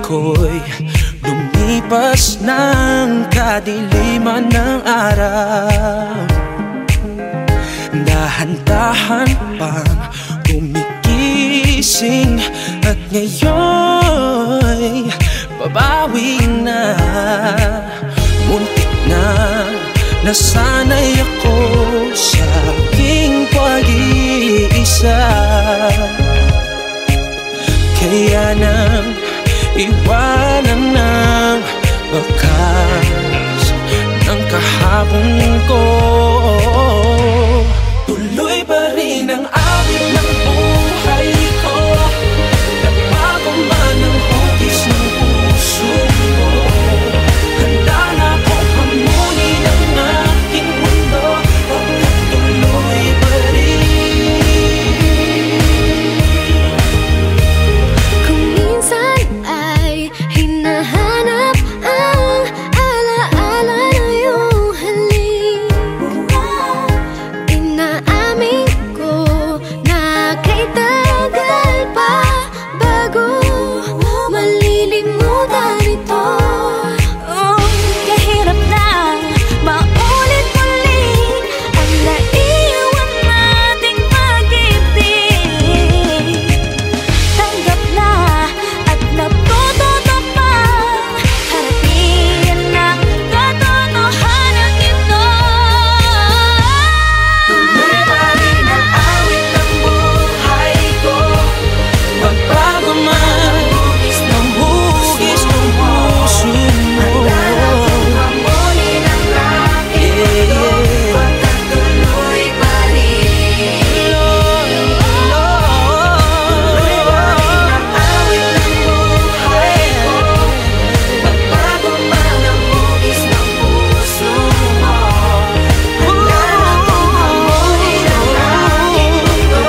ko'y lumipas ng kadiliman ng araw. Dahan-dahan pang gumigising at ngayon'y babawi na. Muntik na nasanay ako sa aking pag-iisa, kaya nang iwanan ng bakas ng kahapon ko. Tuloy pa rin ang awit ng buhay ko, nagbago man ang hugis ng puso ko. Handa na akong hamunin ang aking mundo, pagkatuloy pa rin. Kung minsan ay hinahanap ang alaala na iyong halik, inaamin ko na kay tagal pa bago malilimutan ito. Kahirap na maulit ulit ang naiwan nating pag-ibig. Tanggap na at natututo pang harapin ang katotohanan ito. Tuloy pa rin ang awit ng buhay ko, magbago man ng hugis ng puso mo. Hamunin ang aking mundo, pagkatuloy pa rin. Tuloy pa rin ang awit ng buhay ko, magbago man ang hugis ng puso mo. Handa na akong hamunin ang aking mundo,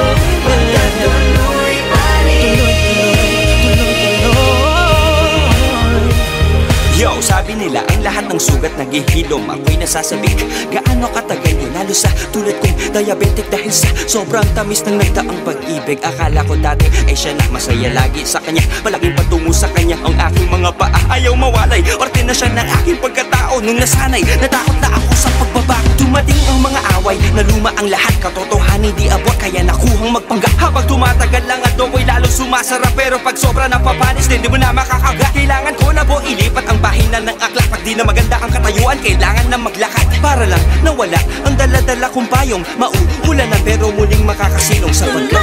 pagkatuloy pa Yo, sabi nila ang lahat ng sugat naghihilom, ako'y nasasabik. Gaano katagal yun, lalo sa tulad kong diabetic, dahil sa sobrang tamis ng nagdaang pag-ibig. Akala ko dati ay siya na, masaya lagi sa kanya, malaking patungo sa kanya ang aking mga paa. Ayaw mawalay, parte na siya ng aking pagkatao. Nung nasanay, natakot na ako sa pagbabago. Dumating ang mga away, naluma ang lahat, katotohanan di abot, kaya nakuhang magpanggap. Habang tumatagal lang at ako'y lalong sumasarap, pero pag sobra na papanis, di mo na makakagat. Kailangan ko na po ilipat ang bahina ng aklat. Pag di na maganda ang katayuan, kailangan na maglakad, para lang nawala ang dala-dala kong payong. Mauulan na pero muling makakasilong, sapagkat